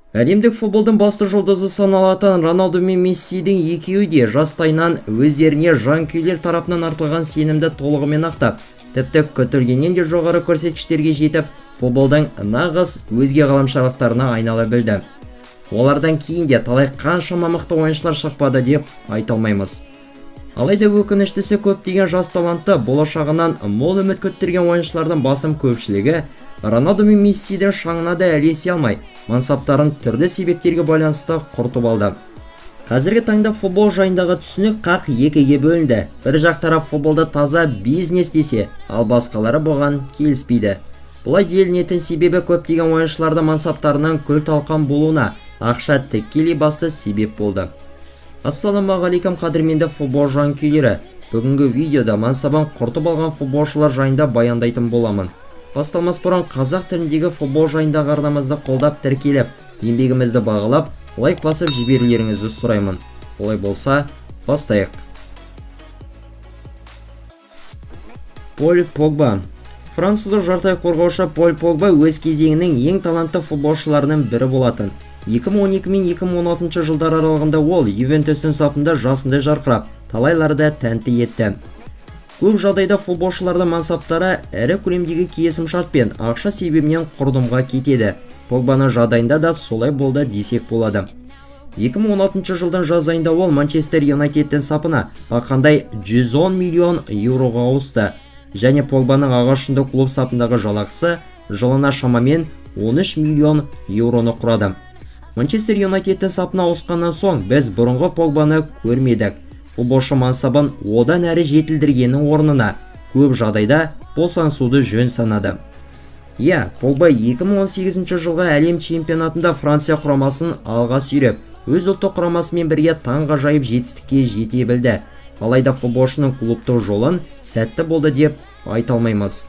Әлемдік футболдың басты жұлдызы саналатын Роналду мен Мессидің екеуі де жастайынан өздеріне жанкүйерлер тарапынан артылған сенімді толығымен ақтап, тіпті күтілгеннен де жоғары көрсеткіштерге жетіп, футболдың нағыз өзге ғаламшарлықтарына айнала білді. Олардан кейін де талай қаншама мықты ойыншылар шықпады деп айта алмаймыз. Алайда өкініштісі көптеген жас талантты болашағынан мол үміт күттірген ойыншылардың басым көпшілігі Роналду мен Мессидің шаңына да ілесе алмай, мансаптарын түрлі себептерге байланысты құртып алды. Қазіргі таңда футбол жайындағы түсінік қақ екіге бөлінді. Бір жақ тарап футболды таза бизнес десе, ал басқалары бұған келіспейді. Бұлай делінетін себебі көптеген ойыншыларды мансаптарынан күл талқан болуына ақша тікелей басты себеп болды. Ассалаумағалейкум қадірменді футбол жанкүйерлері. Бүгінгі видеода мансабын құртып алған футболшылар жайында баяндайтын боламын. Басталмас бұрын қазақ тіліндегі футбол жайындағы арнамызды қолдап тіркеліп, еңбегімізді бағалап, лайк басып жіберулеріңізді сұраймын. Олай болса, бастайық. Поль Погба. Француздық жартай қорғаушы Поль Погба өз кезеңінің ең талантты футболшыларының бірі болатын. 2012 мен 2016 жылдар аралығында ол Ювентустың сапында жасындай жарқырап, талайларды тәнті етті. Көп жағдайда футболшылардың мансаптары әрі көлемдегі келісімшарт пен ақша себебінен құрдымға кетеді. Погбаның жағдайында да солай болды десек болады. 2016 жылдың жаз айында ол Манчестер Юнайтедтің сапына бақандай 110 миллион еуроға ауысты. Және Погбаның ағашында клуб сапындағы жалақысы жылына шамамен 13 миллион еуроны құрады. Манчестер Юнайтедтің сапына ауысқаннан соң біз бұрынғы Погбаны көрмедік. Футболшы мансабын одан әрі жетілдіргеннің орнына көп жағдайда босаңсуды жөн санады. Погба 2018 жылғы әлем чемпионатында Франция құрамасын алға сүйреп, өз ұлттық құрамасымен бірге таңғажайып жетістікке жете білді. Алайда футболшының клубтық жолын сәтті болды деп айта алмаймыз.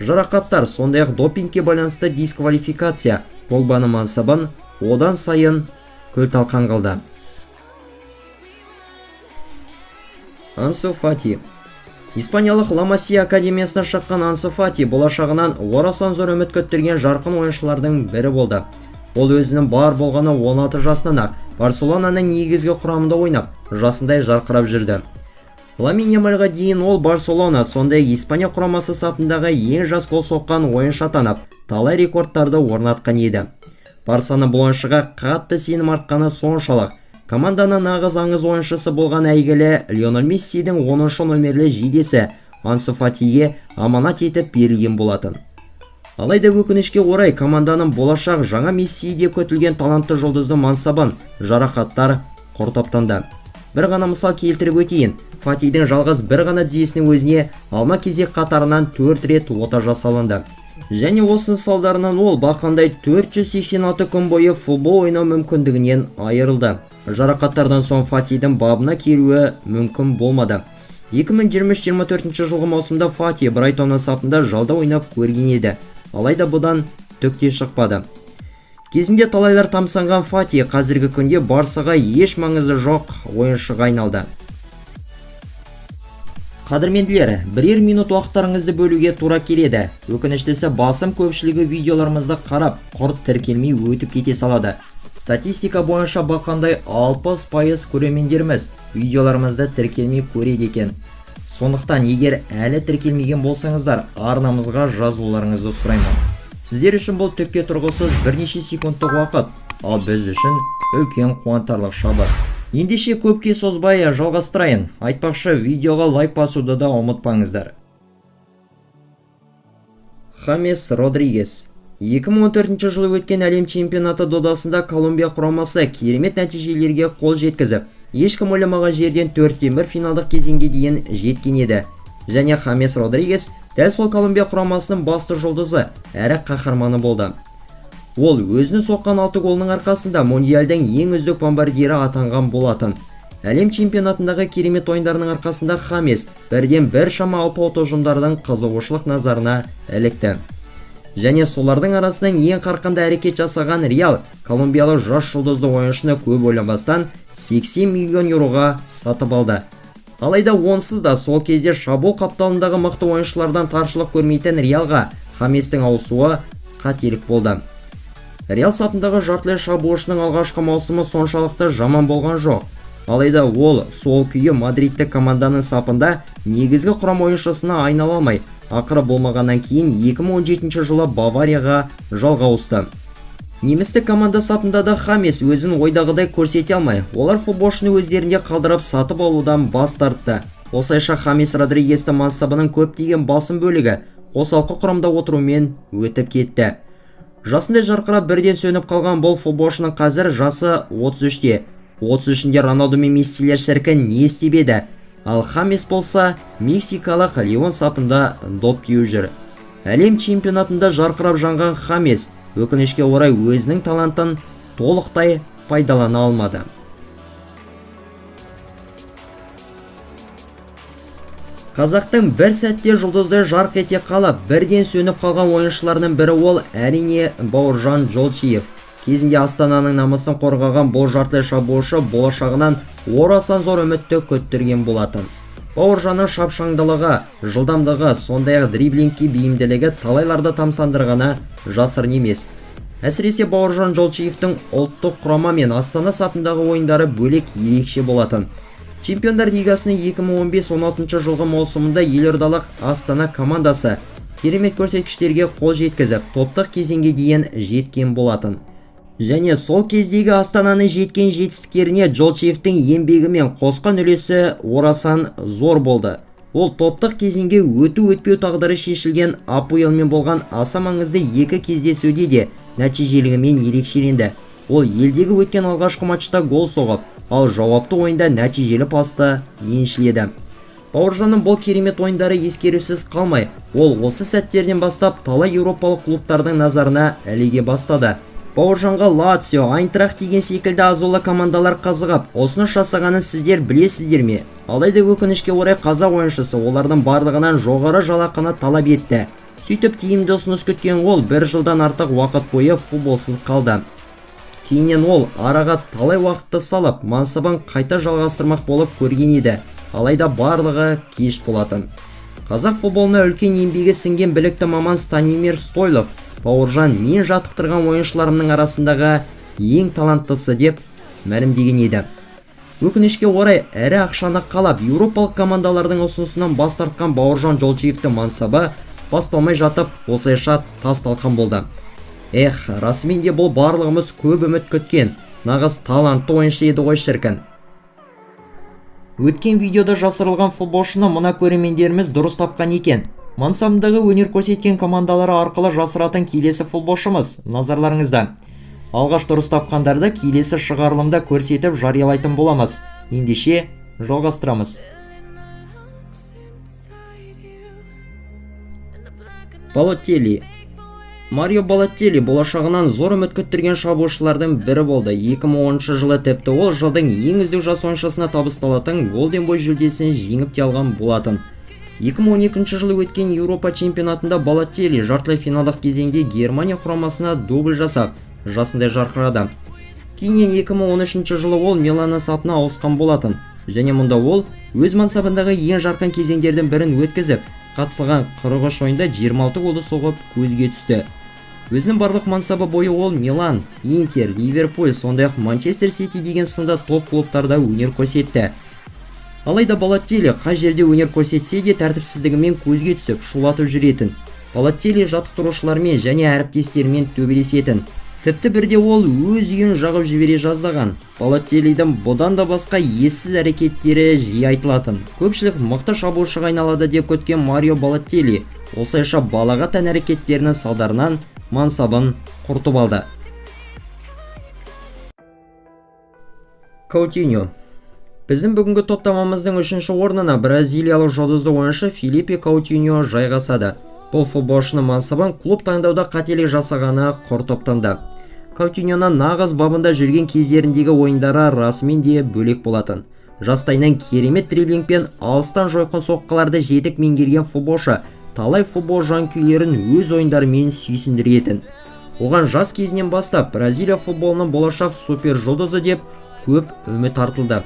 Жарақаттар, сондай-ақ допингке байланысты дисквалификация Погбаның мансабын одан сайын күл талқан қылды. Ансу Фати. Испаниялық Ла Масия академиясынан шыққан Ансу Фати болашағынан орасан зор үміт күттірген жарқын ойыншылардың бірі болды. Ол өзінің бар болғаны 16 жасынан-ақ Барселонаның негізгі құрамында ойнап, жасындай жарқырап жүрді. Ламин Ямальға дейін ол Барселона, сондай Испания құрамасы сапындағы ең жас гол соққан ойыншы атанып, талай рекордтарды орнатқан еді. Барсаны бұл ойыншыға қатты сенім артқаны соншалық, команданың нағыз аңыз ойыншысы болған әйгілі Лионель Мессидің 10-шы номерлі жейдесі Ансу Фатиге аманат етіп берілген болатын. Алайда өкінішке орай команданың болашақ жаңа Месси деп күтілген талантты жұлдызды мансабын жарақаттар құртаптанды. Бір ғана мысал келтіріп өтейін. Фатидің жалғыз бір ғана тізесінің өзіне алма кезек қатарынан 4 рет ота жасалынды. Және осының салдарынан ол бақандай 486 күн бойы футбол ойнау мүмкіндігінен айырылды. Жарақаттардан соң Фатидің бабына келуі мүмкін болмады. 2023-24 жылғы маусымда Фати Брайтонның сапында жалда ойнап көрген еді. Алайда бұдан түк те шықпады. Кезінде талайлар тамсанған Фати қазіргі күнде Барсаға еш маңызы жоқ ойыншыға айналды. Қадірменділер, бірер минут уақыттарыңызды бөлуге тура келеді. Өкініштісі басым көпшілігі видеоларымызды қарап, құрт тіркелмей өтіп кете салады. Статистика бойынша бақандай 60% көрермендеріміз видеоларымызды тіркелмей көреді екен. Сондықтан егер әлі тіркелмеген болсаңыздар, арнамызға жазылуларыңызды сұраймын. Сіздер үшін бұл түкке тұрғысыз бірнеше секундтық уақыт, ал біз үшін үлкен қуантарлық шабыт. Ендеше көпке созбай жалғастырайын. Айтпақшы, видеоға лайк басуды да ұмытпаңыздар. Хамес Родригес. 2014 жылы өткен әлем чемпионаты додасында Колумбия құрамасы керемет нәтижелерге қол жеткізіп, ешкім ойламаған жерден 4-1 финалдық кезеңге дейін жеткен еді. Және Хамес Родригес дәл сол Колумбия құрамасының басты жұлдызы әрі қаһарманы болды. Ол өзінің соққан 6 голының арқасында Мундиалдың ең үздік бомбардирі атанған болатын. Әлем чемпионатындағы керемет ойындарының арқасында Хамес бірден бір шама алпауыт ұжымдардың қызығушылық назарына ілікті. Және солардың арасынан ең қарқынды әрекет жасаған Реал колумбиялық жас жұлдызды ойыншыны көп ойланбастан 80 миллион еуроға сатып алды. Алайда онсыз да сол кезде шабуыл қапталындағы мықты ойыншылардан таршылық көрмейтін Реалға Хаместің ауысуы қателік болды. Реал сапындағы жартылай шабуылшының алғашқы маусымы соншалықты жаман болған жоқ. Алайда ол сол күйі Мадридтік команданың сапында негізгі құрам ойыншысына айнала алмай, ақыры болмағаннан кейін 2017 жылы Баварияға жалға ауысты. Немістік команда сапында да Хамес өзін ойдағыдай көрсете алмай, олар футболшыны өздерінде қалдырып сатып алудан бас тартты. Осылайша Хамес Родригесті мансабының көптеген басым бөлігі қосалқы құрамда отырумен өтіп кетті. Жасында жарқырап бірден сөніп қалған бұл футболшының қазір жасы 33-те. 33-де Роналду мен Мессилер шіркін не істеп еді? Ал Хамес болса мексикалық Леон сапында доп теуіп жүр. Әлем чемпионатында жарқырап жанған Хамес өкінішке орай өзінің талантын толықтай пайдалана алмады. Қазақтың бір сәтте жұлдыздай жарқ ете қалып, бірден сөніп қалған ойыншыларының бірі ол әрине Бауыржан Жолшиев. Кезінде Астананың намысын қорғаған бұл жартылай шабуылшы болашағынан орасан зор үмітті күттірген болатын. Бауыржанның шапшаңдылығы, жылдамдығы, сондай-ақ дриблингке бейімділігі талайларды тамсандырғаны жасырын емес. Әсіресе Бауыржан Жолшиевтің ұлттық құрама мен Астана сапындағы ойындары бөлек ерекше болатын. Чемпиондар лигасының 2015-16 жылғы маусымында елордалық Астана командасы керемет көрсеткіштерге қол жеткізіп, топтық кезеңге дейін жеткен болатын. Және сол кездегі Астананың жеткен жетістіктеріне Жолшиевтің еңбегі мен қосқан үлесі орасан зор болды. Ол топтық кезеңге өту-өтпеу тағдыры шешілген АПЛ-мен болған аса маңызды екі кездесуде де нәтижелігімен ерекшеленді. Ол елдегі өткен алғашқы матчта гол соғып, ал жауапты ойында нәтижелі пасты еншіледі. Бауыржанның бұл керемет ойындары ескерусіз қалмай, ол осы сәттерден бастап талай еуропалық клубтардың назарына іліге бастады. Бауыржанға Лацио, Айнтрахт деген секілді азулы командалар қызығып, ұсыныс жасағанын сіздер білесіздер ме? Алайда өкінішке орай қазақ ойыншысы олардың барлығынан жоғары жалақыны талап етті. Сөйтіп тиімді ұсыныс күткен ол бір жылдан артық уақыт бойы футболсыз қалды. Кейіннен ол араға талай уақытты салып, мансабын қайта жалғастырмақ болып көрген еді. Алайда барлығы кеш болатын. Қазақ футболына үлкен еңбегі сіңген білікті маман Станимир Стойлов Бауыржан мен жаттықтырған ойыншыларымның арасындағы ең таланттысы деп мәлімдеген еді. Өкінішке орай әрі ақшаны қалап, еуропалық командалардың ұсынысынан бас тартқан Бауыржан Жолшиевтің мансабы басталмай жатып, осылайша тас талқан болды. Расымен де бұл барлығымыз көп үміт күткен, нағыз талантты ойыншы еді ғой шіркін. Өткен видеода жасырылған футболшыны мына көрермендеріміз дұрыс тапқан екен. Мансабындағы өнер көрсеткен командалары арқылы жасыратын келесі футболшымыз назарларыңызда. Алғаш дұрыс тапқандарды келесі шығарылымда көрсетіп жариялайтын боламыз. Ендеше жалғастырамыз. Балотелли. Марио Балотелли болашағынан зор үміт күттірген шабуылшылардың бірі болды. 2010 жылы тіпті ол жылдың ең үздік жас ойыншысына табысталатын Golden Boy жүлдесін жеңіп те алған болатын. 2012 жылы өткен Еуропа чемпионатында Балотелли жартылай финалдық кезеңде Германия құрамасына дубль жасап, жасындай жарқырады. Кейіннен 2013 жылы ол Милан сапына ауысқан болатын. Және мұнда ол өз мансабындағы ең жарқын кезеңдердің бірін өткізіп, қатысылған 43 ойында 26 голды соғып көзге түсті. Өзінің барлық мансабы бойы ол Милан, Интер, Ливерпуль, сондай-ақ Манчестер Сити деген сынды топ клубтарда өнер көрсетті. Алайда Балотелли қай жерде өнер көрсетсе де тәртіпсіздігімен көзге түсіп, шулатып жүретін. Балотелли жаттықтырушылармен және әріптестерімен төбелесетін. Тіпті бірде ол өз үйін жағып жібере жаздаған. Балотеллидің бұдан да басқа ессіз әрекеттері жиі айтылатын. Көпшілік мықты шабуылшыға айналады деп күткен Марио Балотелли осылайша балаға тән әрекеттерінің салдарынан мансабын құртып алды. Каутиньо. Біздің бүгінгі топтамамыздың 3-ші орнына бразилиялық жұлдызды ойыншы Филиппе Каутиньо жайғасады. Бұл футболшының мансабын клуб таңдауда қателік жасағаны құр топтанды. Каутиньоның нағыз бабында жүрген кездеріндегі ойындары расымен де бөлек болатын. Жастайынан керемет дриблингпен алыстан жойқын соққыларды жетік меңгерген футболшы талай футбол жанкүйерлерін өз ойындарымен сүйсіндіретін. Оған жас кезінен бастап Бразилия футболының болашақ супер жұлдызы деп көп үміт артылды.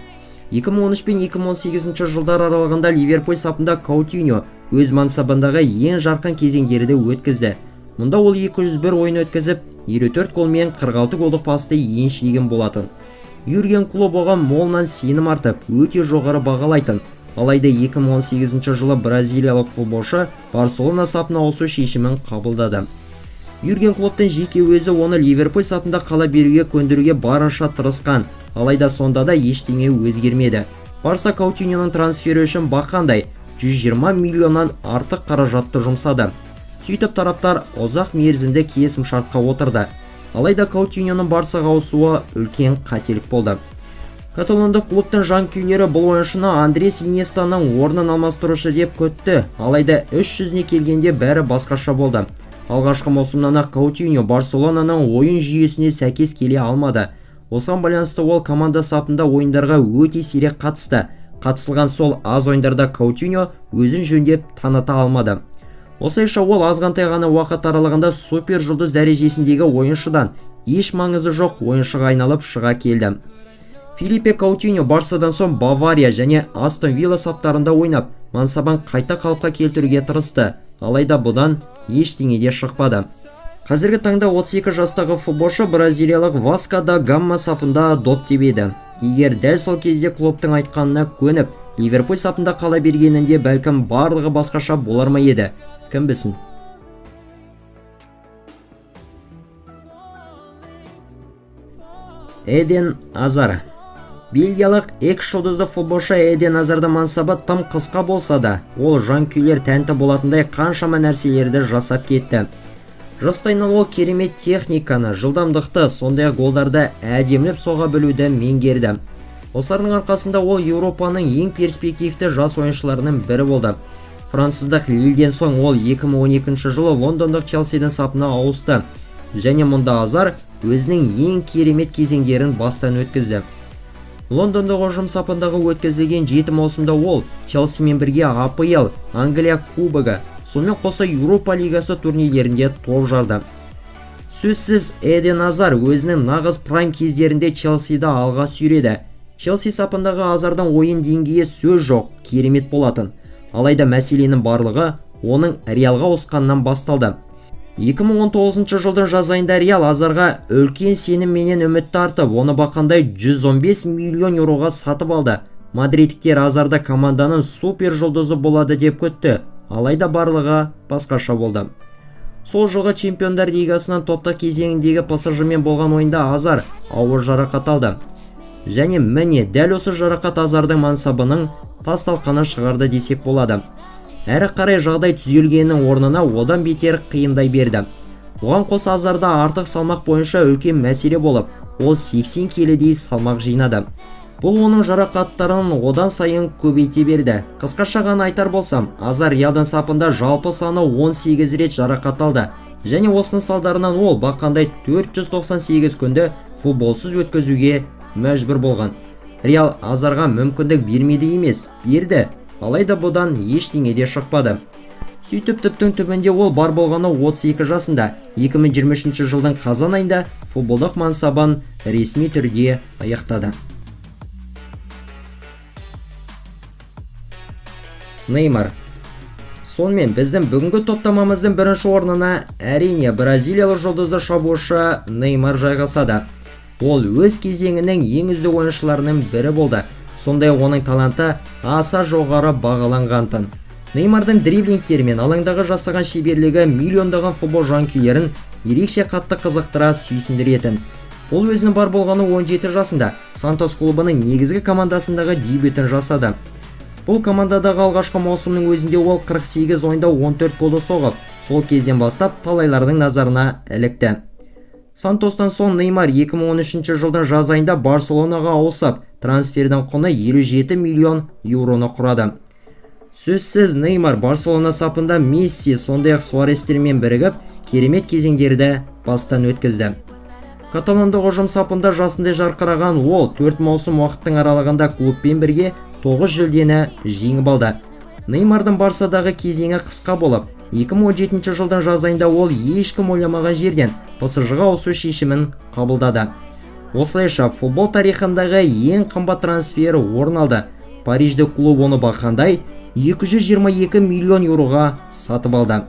2013 пен 2018 жылдар аралығында Ливерпуль сапында Каутиньо өз мансабындағы ең жарқын кезеңдерді өткізді. Мұнда ол 201 ойын өткізіп, 54 голмен 46 голдық пасты еншілеген болатын. Юрген Клоп оған молынан сенім артып, өте жоғары бағалайтын. Алайда 2018 жылы бразилиялық футболшы Барселона сапына ауысу шешімін қабылдады. Юрген Клоптың жеке өзі оны Ливерпуль сапында қала беруге көндіруге барынша тырысқан, алайда сонда да ештеңе өзгермеді. Барса Каутиньоның трансфері үшін бақандай 120 миллионнан артық қаражатты жұмсады. Сөйтіп тараптар ұзақ мерзімді келісім шартқа отырды. Алайда Каутиньоның Барсаға ауысуы үлкен қателік болды. Каталондық клубтың жанкүйерлері бұл ойыншыны Андрес Иньестаның орнын алмастырушы деп күтті, алайда іс жүзіне келгенде бәрі басқаша болды. Алғашқы маусымнан-ақ Каутиньо Барселонаның ойын жүйесіне сәйкес келе алмады. Осыған байланысты ол команда сапында ойындарға өте сирек қатысты. Қатысылған сол аз ойындарда Каутиньо өзін жөндеп таныта алмады. Осылайша ол азғантай ғана уақыт аралығында супер жұлдыз дәрежесіндегі ойыншыдан еш маңызы жоқ ойыншыға айналып шыға келді. Филиппе Каутиньо Барсадан соң Бавария және Астон Вилла саптарында ойнап, мансабын қайта қалыпқа келтіруге тырысты, алайда бұдан ештеңе де шықпады. Қазіргі таңда 32 жастағы футболшы бразилиялық Васко да Гама сапында доп тебеді. Егер дәл сол кезде клубтың айтқанына көніп, Ливерпуль сапында қала бергенінде бәлкім барлығы басқаша болар ма еді? Кім білсін? Эден Азар. Бельгиялық экс-жұлдызды футболшы Эден Азардың мансабы тым қысқа болса да, ол жанкүйерлер тәнті болатындай қаншама нәрселерді жасап кетті. Жастайынан ол керемет техниканы, жылдамдықты, сондай голдарды әдемілеп соға білуді меңгерді. Осылардың арқасында ол Еуропаның ең перспективті жас ойыншыларының бірі болды. Француздық Лильден соң ол 2012 жылы лондондық Челсидің сапына ауысты. Және мұнда Азар өзінің ең керемет кезеңдерін бастан өткізді. Лондондық ұжым сапындағы өткізілген 7 маусымда ол Челсимен бірге АПЛ, Англия кубогы, сонымен қоса Еуропа лигасы турнирлерінде топ жарды. Сөзсіз Эден Азар өзінің нағыз прайм кездерінде Челсиді алға сүйреді. Челси сапындағы Азардың ойын деңгейі сөз жоқ, керемет болатын. Алайда мәселенің барлығы оның Реалға ауысқаннан басталды. 2019 жылдың жаз айында Реал Азарға үлкен сенімменен үмітті артып, оны бақандай 115 миллион еуроға сатып алды. Мадридтіктер Азарды команданың супер жұлдызы болады деп күтті, алайда барлығы басқаша болды. Сол жылғы Чемпиондар лигасынан топтық кезеңіндегі PSG-мен болған ойында Азар ауыр жарақат алды. Және міне дәл осы жарақат Азардың мансабының тас-талқанын шығарды десек болады. Әрі қарай жағдай түзелгеннің орнына одан бетер қиындай берді. Оған қоса Азарда артық салмақ бойынша үлкен мәселе болып, ол 80 келідей салмақ жинады. Бұл оның жарақаттарын одан сайын көбейте берді. Қысқаша ғана айтар болсам, Азар Реалдың сапында жалпы саны 18 рет жарақат алды. Және осының салдарынан ол бақандай 498 күнді футболсыз өткізуге мәжбүр болған. Реал Азарға мүмкіндік бермеді емес, берді. Алайда бұдан ештеңе де шықпады. Сөйтіп түптің түбінде ол бар болғаны 32 жасында 2023 жылдың қазан айында футболдық мансабын ресми түрде аяқтады. Неймар. Сонымен біздің бүгінгі топтамамыздың бірінші орнына әрине бразилиялық жұлдызды шабуылшы Неймар жайғасады. Ол өз кезеңінің ең үздік ойыншыларының бірі болды. Сондай оның таланты аса жоғары бағаланғантын. Неймардың дриблингтері мен алаңдағы жасаған шеберлігі миллиондаған футбол жанкүйерлерін ерекше қатты қызықтыра сүйсіндіретін. Ол өзінің бар болғаны 17 жасында Сантос клубының негізгі командасындағы дебютін жасады. Бұл командадағы алғашқы маусымның өзінде ол 48 ойында 14 голды соғып, сол кезден бастап талайлардың назарына ілікті. Сантостан соң Неймар 2013 жылдың жаз айында Барселонаға ауысып, трансфердің құны 57 миллион еуроны құрады. Сөзсіз Неймар Барселона сапында Месси, сондай-ақ Суарестермен бірігіп, керемет кезеңдерді бастан өткізді. Каталондық ұжым сапында жасындай жарқыраған ол 4 маусым уақыттың аралығында клубпен бірге 9 жүлдені жеңіп алды. Неймардың Барсадағы кезеңі қысқа болып, 2017 жылдың жаз айында ол ешкім ойламаған жерден PSG-ға ауысу шешімін қабылдады. Осылайша футбол тарихындағы ең қымбат трансфері орын алды. Париждік клуб оны бақандай 222 миллион еуроға сатып алды.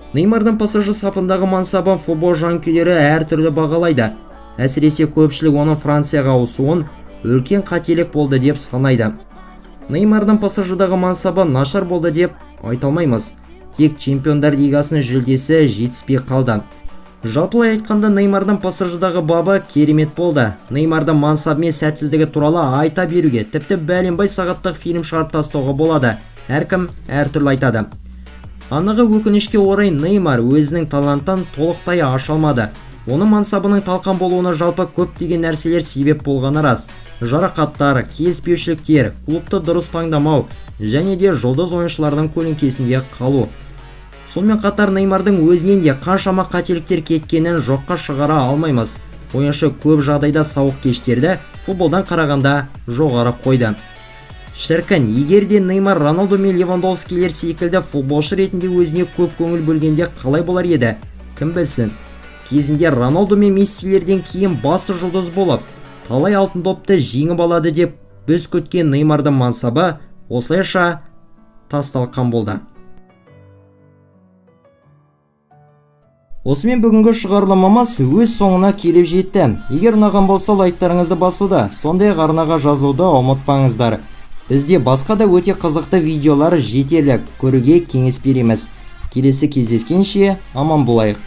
Неймардың PSG сапындағы мансабын футбол жанкүйерлері әртүрлі бағалайды. Әсіресе көпшілік оның Францияға ауысуын үлкен қателік болды деп санайды. Неймардың PSG-дағы мансабы нашар болды деп айта алмаймыз. Тек Чемпиондар лигасының жүлдесі жетіспей қалды. Жалпылай айтқанда Неймардың PSG-дағы бабы керемет болды. Неймардың мансабы мен сәтсіздігі туралы айта беруге, тіпті бәленбай сағаттық фильм шығарып тастауға болады. Әркім әртүрлі айтады. Анығы өкінішке орай Неймар өзінің талантын толықтай аша алмады. Оның мансабының талқан болуына жалпы көптеген нәрселер себеп болғаны рас. Жарақаттар, келіспеушіліктер, клубты дұрыс таңдамау және де жұлдыз ойыншылардың көлеңкесінде қалу. Сонымен қатар Неймардың өзінен де қаншама қателіктер кеткенін жоққа шығара алмаймыз. Ойыншы көп жағдайда сауық кештерді футболдан қарағанда жоғары қойды. Шіркін, егер де Неймар Роналду мен Левандовскилер секілді футболшы ретінде өзіне көп көңіл бөлгенде қалай болар еді? Кім білсін? Кезінде Роналду мен Мессилерден кейін басты жұлдыз болып, талай алтын допты жеңіп алады деп біз күткен Неймардың мансабы осылайша тасталқан болды. Осымен бүгінгі шығарылымымыз өз соңына келіп жетті. Егер ұнаған болса лайктарыңызды басуды, сондай-ақ арнаға жазылуды ұмытпаңыздар. Бізде басқа да өте қызықты видеолар жетерлік, көруге кеңес береміз. Келесі кездескенше аман болайық.